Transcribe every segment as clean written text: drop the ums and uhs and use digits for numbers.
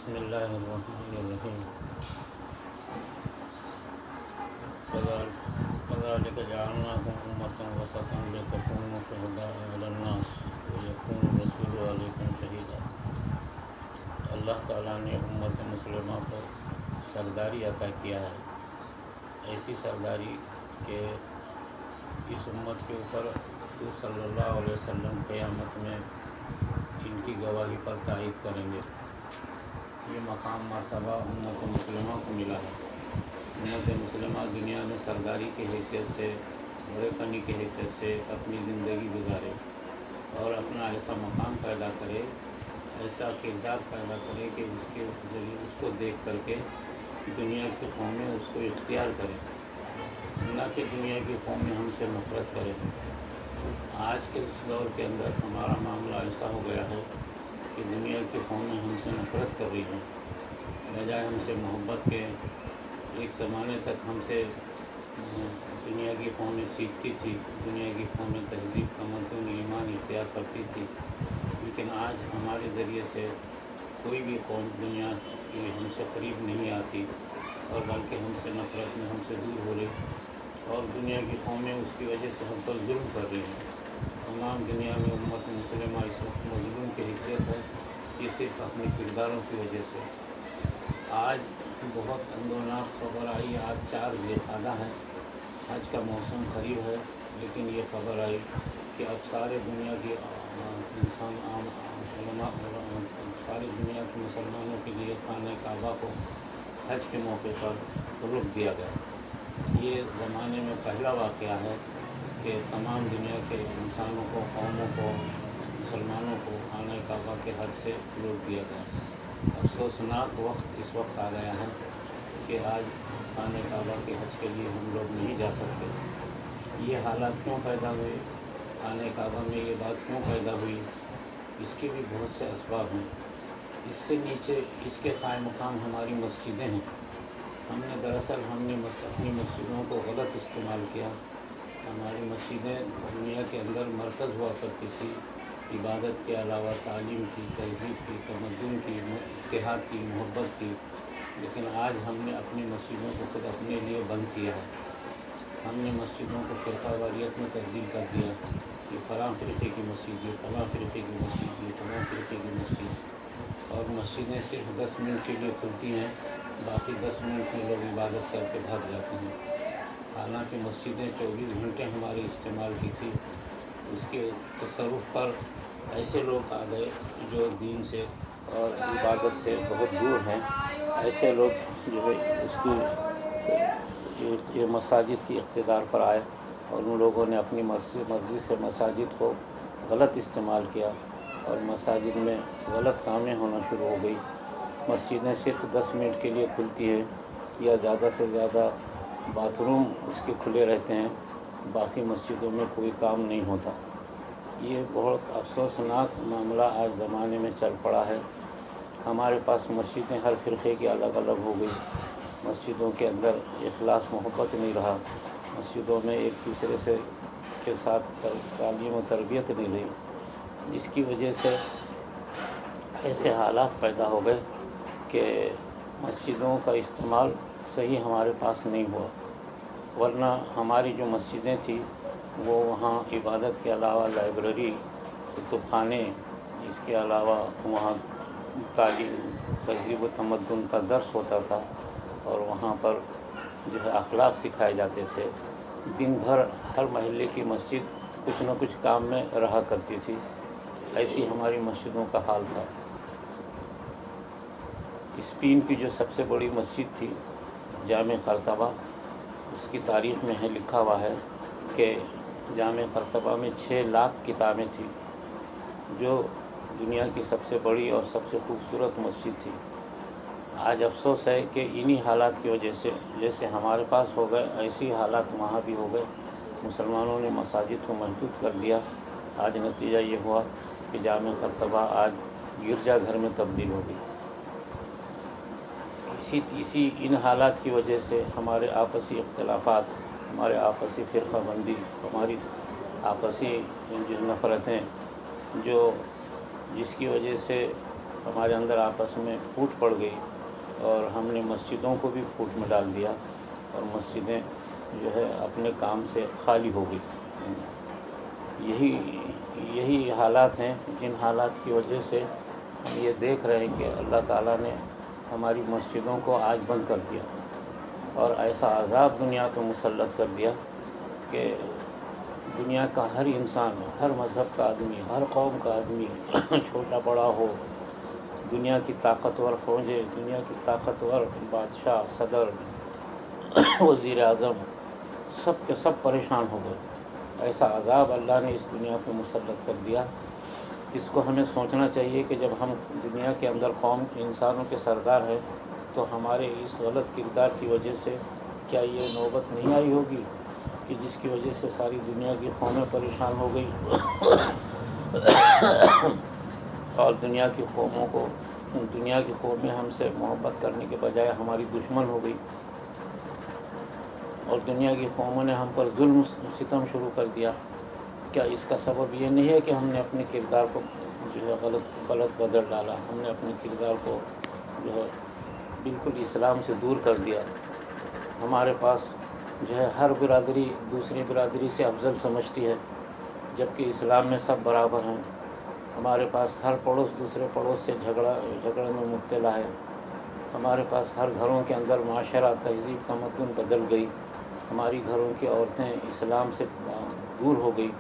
بسم اللہ الرحمن الرحیم كذلك جعلناكم أمة وسطا لتكونوا شهداء على الناس ويكون الرسول عليكم شهيدا۔ اللہ تعالیٰ نے امت مسلمہ کو سرداری عطا کیا ہے، ایسی سرداری کہ اس امت کے اوپر حضور صلی اللہ علیہ وسلم قیامت میں ان کی گواہی پر تائید کریں گے۔ یہ مقام مرتبہ امت مسلمہ کو ملا ہے۔ امت مسلمہ دنیا میں سرداری کی حیثیت سے، بڑے پنی کی حیثیت سے اپنی زندگی گزارے اور اپنا ایسا مقام پیدا کرے، ایسا کردار پیدا کرے کہ اس کے ذریعے اس کو دیکھ کر کے دنیا کی قومیں اس کو اختیار کریں، نہ کہ دنیا کی قومیں ہم سے نفرت کریں۔ آج کے اس دور کے اندر ہمارا معاملہ ایسا ہو گیا ہے کہ دنیا کی قومیں ہم سے نفرت کر رہی ہیں، بجائے ہم سے محبت کے۔ ایک زمانے تک ہم سے دنیا کی قومیں سیکھتی تھی، دنیا کی قومیں تہذیب، تمدن، ایمان اختیار کرتی تھی، لیکن آج ہمارے ذریعے سے کوئی بھی قوم دنیا کی ہم سے قریب نہیں آتی، اور بلکہ ہم سے نفرت میں ہم سے دور ہو رہی، اور دنیا کی قومیں اس کی وجہ سے ہم پر ظلم کر رہی ہیں۔ تمام دنیا میں امت مسلمہ اس وقت مظلوم کی حیثیت ہے، یہ صرف اپنے کرداروں کی وجہ سے۔ آج بہت اندوناک خبر آئی، آج 4 ذی القعدہ ہے، حج کا موسم قریب ہے، لیکن یہ خبر آئی کہ اب سارے دنیا کی ساری دنیا کے مسلمانوں کے لیے خانہ کعبہ کو حج کے موقع پر روک دیا گیا۔ یہ زمانے میں پہلا واقعہ ہے کہ تمام دنیا کے انسانوں کو، قوموں کو، مسلمانوں کو خانہ کعبہ کے حج سے روک دیا گیا۔ افسوسناک وقت اس وقت آ گیا ہے کہ آج خانہ کعبہ کے حج کے لیے ہم لوگ نہیں جا سکتے۔ یہ حالات کیوں پیدا ہوئے، خانہ کعبہ میں یہ بات کیوں پیدا ہوئی، اس کے بھی بہت سے اسباب ہیں۔ اس سے نیچے اس کے قائم مقام ہماری مسجدیں ہیں۔ ہم نے اپنی مسجدوں کو غلط استعمال کیا۔ ہماری مسجدیں دنیا کے اندر مرکز ہوا کرتی تھی، عبادت کے علاوہ تعلیم کی، تہذیب کی، تمدن کی، اتحاد کی، محبت کی، لیکن آج ہم نے اپنی مسجدوں کو خود اپنے لیے بند کیا ہے۔ ہم نے مسجدوں کو فرقہ واریت میں تبدیل کر دیا، یہ فلاں فرقے کی مسجد، یہ فلاں فرقے کی مسجد، یہ فلاں فرقے کی مسجد، اور مسجدیں صرف 10 منٹ کے لیے کھلتی ہیں، باقی 10 منٹ میں لوگ عبادت کر کے بھاگ جاتے ہیں۔ حالانکہ مسجدیں 24 گھنٹے ہماری استعمال کی تھی۔ اس کے تصرف پر ایسے لوگ آ گئے جو دین سے اور عبادت سے بہت دور ہیں، ایسے لوگ جو ہے اس کی یہ مساجد کی اقتدار پر آئے، اور ان لوگوں نے اپنی مرضی سے مساجد کو غلط استعمال کیا، اور مساجد میں غلط کامیں ہونا شروع ہو گئی۔ مسجدیں صرف 10 منٹ کے لیے کھلتی ہیں، یا زیادہ سے زیادہ باتھ روم اس کے کھلے رہتے ہیں، باقی مسجدوں میں کوئی کام نہیں ہوتا۔ یہ بہت افسوسناک معاملہ آج زمانے میں چل پڑا ہے۔ ہمارے پاس مسجدیں ہر فرقے کی الگ الگ ہو گئی، مسجدوں کے اندر اخلاص محبت نہیں رہا، مسجدوں میں ایک دوسرے کے ساتھ تعلیم و تربیت نہیں رہی، جس کی وجہ سے ایسے حالات پیدا ہو گئے کہ مسجدوں کا استعمال صحیح ہمارے پاس نہیں ہوا۔ ورنہ ہماری جو مسجدیں تھیں وہ وہاں عبادت کے علاوہ لائبریری، کتب خانے، اس کے علاوہ وہاں تعلیم، تہذیب و تمدن کا درس ہوتا تھا، اور وہاں پر جو ہے اخلاق سکھائے جاتے تھے۔ دن بھر ہر محلے کی مسجد کچھ نہ کچھ کام میں رہا کرتی تھی، ایسی ہماری مسجدوں کا حال تھا۔ اسپین کی جو سب سے بڑی مسجد تھی جامع قرطبہ، اس کی تاریخ میں لکھا ہوا ہے کہ جامع قرطبہ میں 6 لاکھ کتابیں تھیں، جو دنیا کی سب سے بڑی اور سب سے خوبصورت مسجد تھی۔ آج افسوس ہے کہ انہی حالات کی وجہ سے جیسے ہمارے پاس ہو گئے، ایسی حالات وہاں بھی ہو گئے۔ مسلمانوں نے مساجد کو محدود کر دیا۔ آج نتیجہ یہ ہوا کہ جامع قرطبہ آج گرجا گھر میں تبدیل ہو گئی۔ ان حالات کی وجہ سے ہمارے آپسی اختلافات، ہمارے آپسی فرقہ بندی، ہماری آپسی جو نفرتیں، جس کی وجہ سے ہمارے اندر آپس میں پھوٹ پڑ گئی اور ہم نے مسجدوں کو بھی پھوٹ میں ڈال دیا اور مسجدیں جو ہے اپنے کام سے خالی ہو گئی۔ یہی حالات ہیں جن حالات کی وجہ سے ہم یہ دیکھ رہے ہیں کہ اللہ تعالیٰ نے ہماری مسجدوں کو آج بند کر دیا اور ایسا عذاب دنیا پہ مسلط کر دیا کہ دنیا کا ہر انسان، ہر مذہب کا آدمی، ہر قوم کا آدمی چھوٹا بڑا ہو، دنیا کی طاقتور فوجیں، دنیا کی طاقتور بادشاہ، صدر، وزیر اعظم، سب کے سب پریشان ہو گئے۔ ایسا عذاب اللہ نے اس دنیا پہ مسلط کر دیا۔ اس کو ہمیں سوچنا چاہیے کہ جب ہم دنیا کے اندر قوم انسانوں کے سردار ہیں تو ہمارے اس غلط کردار کی وجہ سے کیا یہ نوبت نہیں آئی ہوگی کہ جس کی وجہ سے ساری دنیا کی قومیں پریشان ہو گئی اور دنیا کی قومیں ہم سے محبت کرنے کے بجائے ہماری دشمن ہو گئی اور دنیا کی قوموں نے ہم پر ظلم ستم شروع کر دیا۔ کیا اس کا سبب یہ نہیں ہے کہ ہم نے اپنے کردار کو جو ہے غلط بدل ڈالا، ہم نے اپنے کردار کو جو ہے بالکل اسلام سے دور کر دیا۔ ہمارے پاس جو ہے ہر برادری دوسری برادری سے افضل سمجھتی ہے جبکہ اسلام میں سب برابر ہیں۔ ہمارے پاس ہر پڑوس دوسرے پڑوس سے جھگڑے میں مبتلا ہے۔ ہمارے پاس ہر گھروں کے اندر معاشرہ، تہذیب، تمدن بدل گئی۔ ہماری گھروں کی عورتیں اسلام سے دور ہو گئی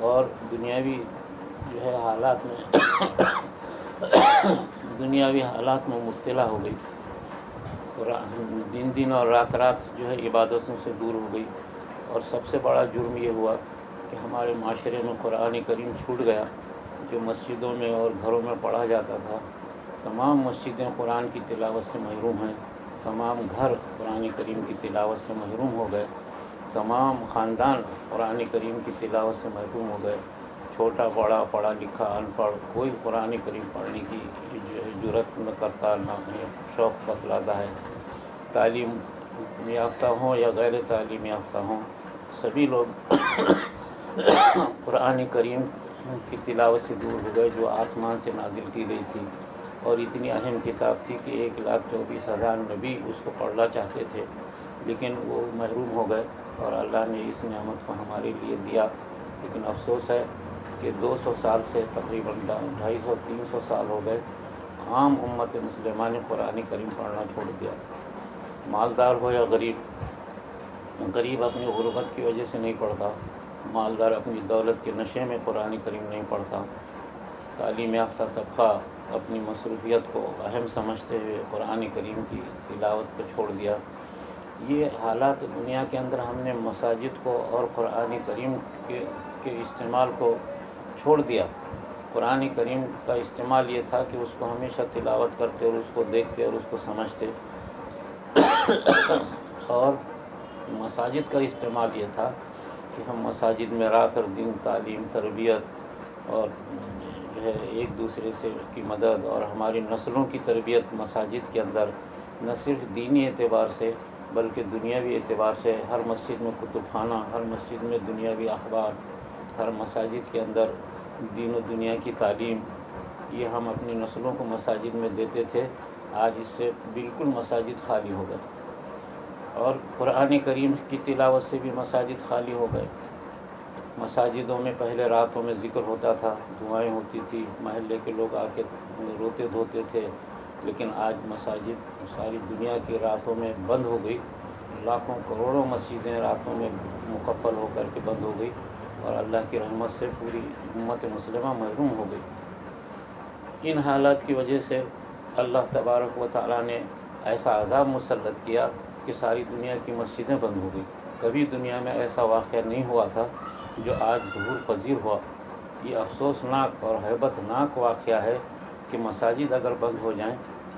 اور دنیاوی جو ہے حالات میں مبتلا ہو گئی، دن اور رات جو ہے عبادتوں سے دور ہو گئی۔ اور سب سے بڑا جرم یہ ہوا کہ ہمارے معاشرے میں قرآن کریم چھوٹ گیا جو مسجدوں میں اور گھروں میں پڑھا جاتا تھا۔ تمام مسجدیں قرآن کی تلاوت سے محروم ہیں، تمام گھر قرآن کریم کی تلاوت سے محروم ہو گئے، تمام خاندان قرآن کریم کی تلاوت سے محروم ہو گئے۔ چھوٹا بڑا، پڑھا لکھا، ان پڑھ، کوئی قرآن کریم پڑھنے کی جرات نہ کرتا، نہ شوق بتلاتا ہے۔ تعلیم یافتہ ہوں یا غیر تعلیم یافتہ ہوں، سبھی لوگ قرآن کریم کی تلاوت سے دور ہو گئے جو آسمان سے نازل کی گئی تھی اور اتنی اہم کتاب تھی کہ 1,24,000 نبی اس کو پڑھنا چاہتے تھے لیکن وہ محروم ہو گئے اور اللہ نے اس نعمت کو ہمارے لیے دیا۔ لیکن افسوس ہے کہ 200 سال سے تقریباً 250-300 سال ہو گئے، عام امت مسلمہ نے قرآن کریم پڑھنا چھوڑ دیا۔ مالدار ہو یا غریب اپنی غربت کی وجہ سے نہیں پڑھتا، مالدار اپنی دولت کے نشے میں قرآن کریم نہیں پڑھتا، تعلیم یافتہ طبقہ اپنی مصروفیت کو اہم سمجھتے ہوئے قرآن کریم کی تلاوت کو چھوڑ دیا۔ یہ حالات دنیا کے اندر ہم نے مساجد کو اور قرآن کریم کے استعمال کو چھوڑ دیا۔ قرآن کریم کا استعمال یہ تھا کہ اس کو ہمیشہ تلاوت کرتے اور اس کو دیکھتے اور اس کو سمجھتے، اور مساجد کا استعمال یہ تھا کہ ہم مساجد میں رات اور دن تعلیم، تربیت اور جو ہے ایک دوسرے سے کی مدد اور ہماری نسلوں کی تربیت مساجد کے اندر نہ صرف دینی اعتبار سے بلکہ دنیاوی اعتبار سے، ہر مسجد میں کتب خانہ، ہر مسجد میں دنیاوی اخبار، ہر مساجد کے اندر دین و دنیا کی تعلیم، یہ ہم اپنی نسلوں کو مساجد میں دیتے تھے۔ آج اس سے بالکل مساجد خالی ہو گئے اور قرآن کریم کی تلاوت سے بھی مساجد خالی ہو گئے۔ مساجدوں میں پہلے راتوں میں ذکر ہوتا تھا، دعائیں ہوتی تھی، محلے کے لوگ آ کے روتے دھوتے تھے، لیکن آج مساجد ساری دنیا کی راتوں میں بند ہو گئی۔ لاکھوں کروڑوں مسجدیں راتوں میں مقفل ہو کر کے بند ہو گئی اور اللہ کی رحمت سے پوری امت مسلمہ محروم ہو گئی۔ ان حالات کی وجہ سے اللہ تبارک و تعالیٰ نے ایسا عذاب مسلط کیا کہ ساری دنیا کی مسجدیں بند ہو گئی۔ کبھی دنیا میں ایسا واقعہ نہیں ہوا تھا جو آج ظہور پذیر ہوا۔ یہ افسوسناک اور ہیبت ناک واقعہ ہے کہ مساجد اگر بند ہو جائیں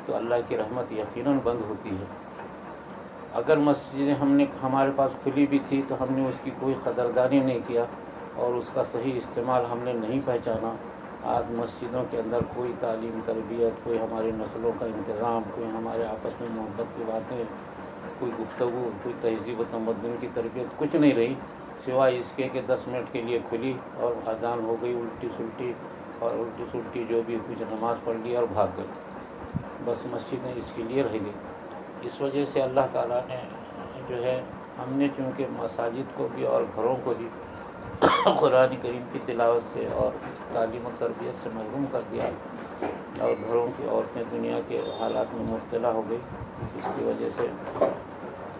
تو اللہ کی رحمت یقیناً بند ہوتی ہے۔ اگر مسجدیں ہمارے پاس کھلی بھی تھی تو ہم نے اس کی کوئی قدردانی نہیں کیا اور اس کا صحیح استعمال ہم نے نہیں پہچانا۔ آج مسجدوں کے اندر کوئی تعلیم، تربیت، کوئی ہماری نسلوں کا انتظام، کوئی ہمارے آپس میں محبت کی باتیں، کوئی گفتگو، کوئی تہذیب و تمدن کی تربیت، کچھ نہیں رہی۔ سوائے اس کے کہ 10 منٹ کے لیے کھلی اور اذان ہو گئی الٹی سلٹی، اور الٹی سلٹی جو بھی کچھ نماز پڑھ لی اور بھاگ گئی، بس مسجدیں اس کے لیے رہ گئی۔ اس وجہ سے اللہ تعالیٰ نے جو ہے، ہم نے چونکہ مساجد کو بھی اور گھروں کو بھی قرآن کریم کی تلاوت سے اور تعلیم و تربیت سے محروم کر دیا، اور گھروں کی عورتیں دنیا کے حالات میں مبتلا ہو گئی۔ اس کی وجہ سے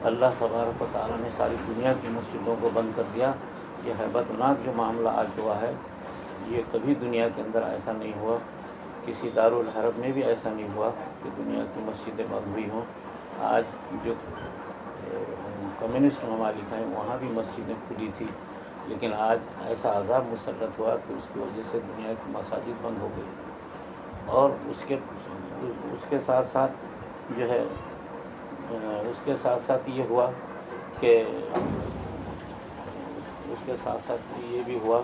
اللہ تبارک و تعالیٰ نے ساری دنیا کی مسجدوں کو بند کر دیا۔ یہ ہیبت ناک جو معاملہ آج ہوا ہے، یہ کبھی دنیا کے اندر ایسا نہیں ہوا، کسی دارالحرب میں بھی ایسا نہیں ہوا کہ دنیا کی مسجدیں بند ہوئی ہوں۔ آج جو کمیونسٹ ممالک ہیں وہاں بھی مسجدیں کھلی تھی، لیکن آج ایسا عذاب مسلط ہوا کہ اس کی وجہ سے دنیا کی مساجد بند ہو گئی۔ اور اس کے ساتھ ساتھ جو ہے، اس کے ساتھ ساتھ یہ ہوا کہ اس کے ساتھ ساتھ یہ بھی ہوا،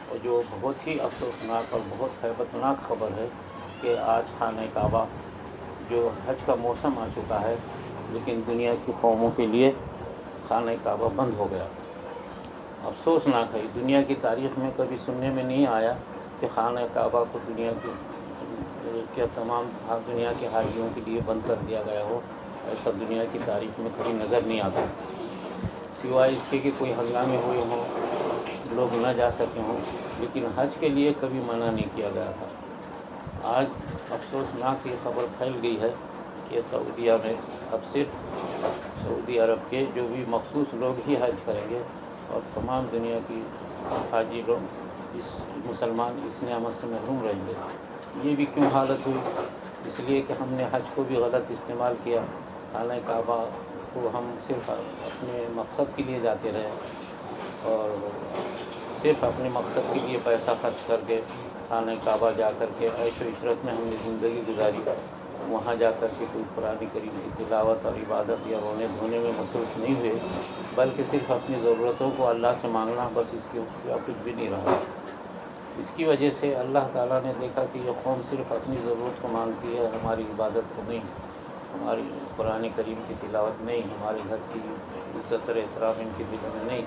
اور جو بہت ہی افسوسناک اور بہت ہیبت ناک خبر ہے کہ آج خانہ کعبہ جو حج کا موسم آ چکا ہے، لیکن دنیا کی قوموں کے لیے خانہ کعبہ بند ہو گیا۔ افسوسناک ہے، دنیا کی تاریخ میں کبھی سننے میں نہیں آیا کہ خانہ کعبہ کو دنیا کے تمام دنیا کے حاجیوں کے لیے بند کر دیا گیا ہو۔ ایسا دنیا کی تاریخ میں کبھی نظر نہیں آتا، سوائے اس کے کہ کوئی ہنگامے ہوئے ہوں، لوگ نہ جا سکے ہوں، لیکن حج کے لیے کبھی منع نہیں کیا گیا تھا۔ آج افسوسناک یہ خبر پھیل گئی ہے کہ سعودیہ میں اب صرف سعودی عرب کے جو بھی مخصوص لوگ ہی حج کریں گے، اور تمام دنیا کی حاجی لوگ مسلمان اس نعمت سے محروم رہیں گے۔ یہ بھی کیوں حالت ہوئی؟ اس لیے کہ ہم نے حج کو بھی غلط استعمال کیا۔ خانہ کعبہ کو ہم صرف اپنے مقصد کے لیے جاتے رہے، اور صرف اپنے مقصد کے لیے پیسہ خرچ کر کے خانہ کعبہ جا کر کے عیش و عشرت میں ہم نے زندگی گزاری۔ وہاں جا کر کے کوئی قرآن کریم کی تلاوت اور عبادت یا رونے دھونے میں مصروف نہیں ہوئے، بلکہ صرف اپنی ضرورتوں کو اللہ سے مانگنا، بس اس کے سوا کچھ بھی نہیں رہا۔ اس کی وجہ سے اللہ تعالیٰ نے دیکھا کہ یہ قوم صرف اپنی ضرورت کو مانگتی ہے، ہماری عبادت کو نہیں، ہماری قرآن کریم کی تلاوت نہیں، ہمارے گھر کی عزت اور احترام ان کے دلوں میں نہیں۔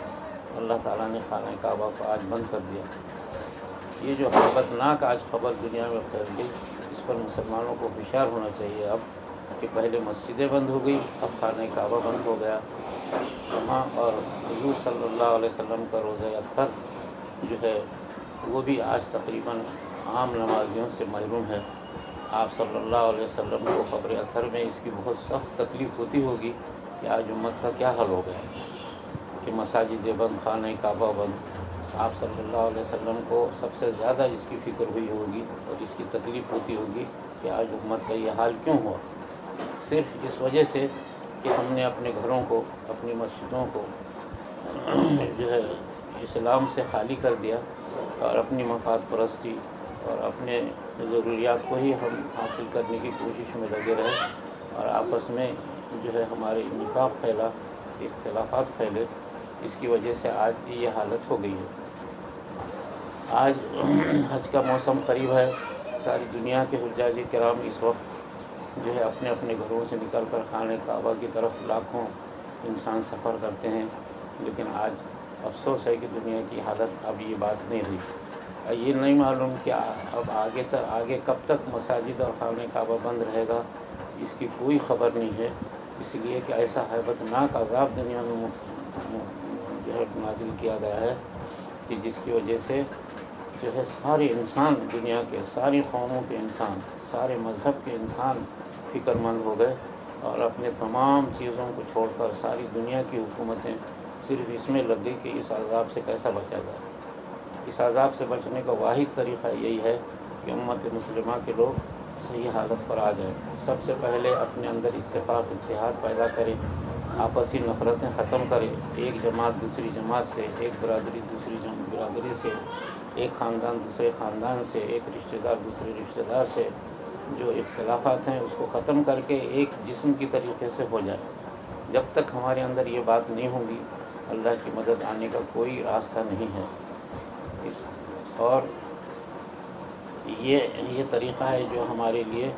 اللہ تعالیٰ نے خانہ کعبہ کو آج بند کر دیا۔ یہ جو ہیبت ناک آج خبر دنیا میں پھیل گئی، اس پر مسلمانوں کو ہوشیار ہونا چاہیے اب، کہ پہلے مسجدیں بند ہو گئی، اب خانہ کعبہ بند ہو گیا۔ وہاں اور حضور صلی اللہ علیہ وسلم کا روزہ اطہر جو ہے وہ بھی آج تقریباً عام نمازیوں سے محروم ہے۔ آپ صلی اللہ علیہ وسلم کو قبر اطہر میں اس کی بہت سخت تکلیف ہوتی ہوگی کہ آج امت کا کیا حل ہو گیا کہ مساجد بند، خانہ کعبہ بند۔ آپ صلی اللہ علیہ وسلم کو سب سے زیادہ اس کی فکر ہوئی ہوگی اور اس کی تکلیف ہوتی ہوگی کہ آج امت کا یہ حال کیوں ہوا، صرف اس وجہ سے کہ ہم نے اپنے گھروں کو، اپنی مسجدوں کو جو ہے اسلام سے خالی کر دیا، اور اپنی مفاد پرستی اور اپنے ضروریات کو ہی ہم حاصل کرنے کی کوشش میں لگے رہے، اور آپس میں جو ہے ہمارے نفاق پھیلا، اختلافات پھیلے۔ اس کی وجہ سے آج یہ حالت ہو گئی ہے۔ آج حج کا موسم قریب ہے، ساری دنیا کے حجاج کرام اس وقت جو ہے اپنے اپنے گھروں سے نکل کر خانہ کعبہ کی طرف لاکھوں انسان سفر کرتے ہیں، لیکن آج افسوس ہے کہ دنیا کی حالت اب یہ بات نہیں رہی۔ یہ نہیں معلوم کہ اب آگے کب تک مساجد اور خانہ کعبہ بند رہے گا، اس کی کوئی خبر نہیں ہے، اس لیے کہ ایسا ہیبت ناک عذاب دنیا میں جو ہے نازل کیا گیا ہے کہ جس کی وجہ سے جو ہے سارے انسان، دنیا کے ساری قوموں کے انسان، سارے مذہب کے انسان فکر مند ہو گئے، اور اپنے تمام چیزوں کو چھوڑ کر ساری دنیا کی حکومتیں صرف اس میں لگ گئی کہ اس عذاب سے کیسا بچا جائے۔ اس عذاب سے بچنے کا واحد طریقہ یہی ہے کہ امت مسلمہ کے لوگ صحیح حالت پر آ جائیں۔ سب سے پہلے اپنے اندر اتفاق، اتحاد پیدا کریں، آپسی نفرتیں ختم کریں، ایک جماعت دوسری جماعت سے، ایک برادری دوسری برادری سے، ایک خاندان دوسرے خاندان سے، ایک رشتہ دار دوسرے رشتہ دار سے، جو اختلافات ہیں اس کو ختم کر کے ایک جسم کی طریقے سے ہو جائے۔ جب تک ہمارے اندر یہ بات نہیں ہوگی، اللہ کی مدد آنے کا کوئی راستہ نہیں ہے۔ اور یہ طریقہ ہے جو ہمارے لیے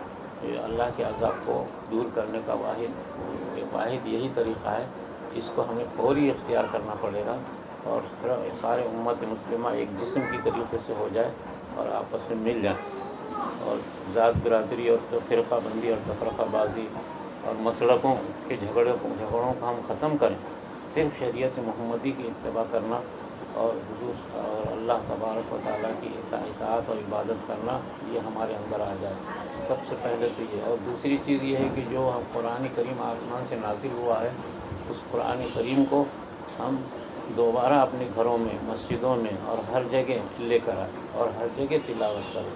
اللہ کے عذاب کو دور کرنے کا واحد یہی طریقہ ہے۔ اس کو ہمیں فوری اختیار کرنا پڑے گا اور سارے امت مسلمہ ایک جسم کی طریقے سے ہو جائے اور آپس میں مل جائیں، اور ذات برادری اور فرقہ بندی اور تفرقہ بازی اور مسلکوں کے جھگڑوں کو ہم ختم کریں، صرف شریعت محمدی کی اتباع کرنا اور حضور اور اللہ تبارک و تعالیٰ کی اطاعت اور عبادت کرنا، یہ ہمارے اندر آ جائے سب سے پہلے تو یہ۔ اور دوسری چیز یہ ہے کہ جو ہم قرآن کریم آسمان سے نازل ہوا ہے، اس قرآن کریم کو ہم دوبارہ اپنے گھروں میں، مسجدوں میں اور ہر جگہ لے کر آئیں اور ہر جگہ تلاوت کریں۔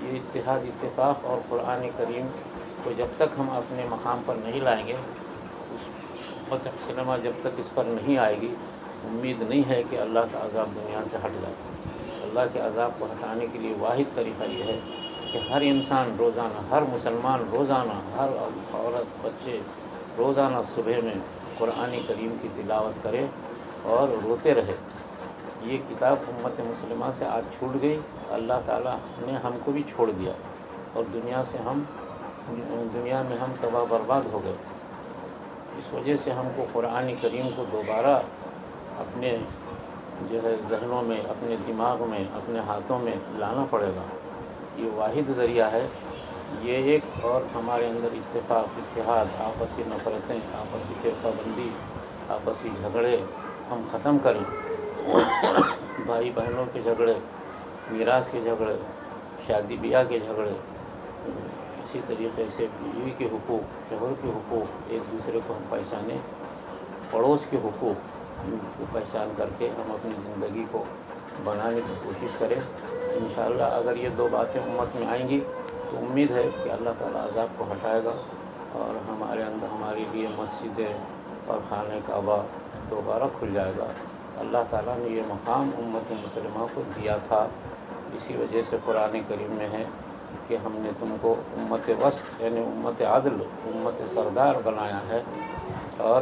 یہ اتحاد اتفاق اور قرآن کریم کو جب تک ہم اپنے مقام پر نہیں لائیں گے، اس سنما جب تک اس پر نہیں آئے گی، امید نہیں ہے کہ اللہ کا عذاب دنیا سے ہٹ جائے۔ اللہ کے عذاب کو ہٹانے کے لیے واحد طریقہ یہ ہے کہ ہر انسان روزانہ، ہر مسلمان روزانہ، ہر عورت بچے روزانہ صبح میں قرآن کریم کی تلاوت کرے اور روتے رہے۔ یہ کتاب امت مسلمہ سے آج چھوٹ گئی، اللہ تعالیٰ نے ہم کو بھی چھوڑ دیا اور دنیا میں ہم تباہ برباد ہو گئے۔ اس وجہ سے ہم کو قرآن کریم کو دوبارہ اپنے ذہنوں میں، اپنے دماغ میں، اپنے ہاتھوں میں لانا پڑے گا۔ یہ واحد ذریعہ ہے۔ یہ ایک اور ہمارے اندر اتفاق، اتحاد، آپسی نفرتیں، آپسی فرقہ بندی، آپسی جھگڑے ہم ختم کریں۔ بھائی بہنوں کے جھگڑے، میراث کے جھگڑے، شادی بیاہ کے جھگڑے، اسی طریقے سے بیوی کے حقوق، شوہر کے حقوق ایک دوسرے کو ہم پہچانیں، پڑوس کے حقوق کو پہچان کر کے ہم اپنی زندگی کو بنانے کی کوشش کریں۔ انشاءاللہ اگر یہ دو باتیں امت میں آئیں گی تو امید ہے کہ اللہ تعالیٰ عذاب کو ہٹائے گا اور ہمارے اندر ہمارے لیے مسجدیں اور خانہ کعبہ دوبارہ کھل جائے گا۔ اللہ تعالیٰ نے یہ مقام امت مسلمہ کو دیا تھا، اسی وجہ سے قرآن کریم میں ہے کہ ہم نے تم کو امت وسط یعنی امت عدل، امت سردار بنایا ہے، اور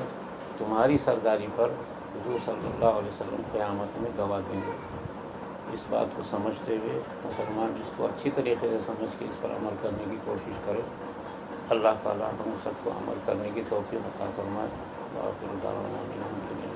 تمہاری سرداری پر حضور صلی اللہ علیہ وسلم قیامت میں گواہ دیں گے۔ اس بات کو سمجھتے ہوئے مسلمان اس کو اچھی طریقے سے سمجھ کے اس پر عمل کرنے کی کوشش کرے۔ اللہ تعالیٰ ہم سب کو عمل کرنے کی توفیق عطا فرمائے۔ وآخر دعوانا الحمدللہ۔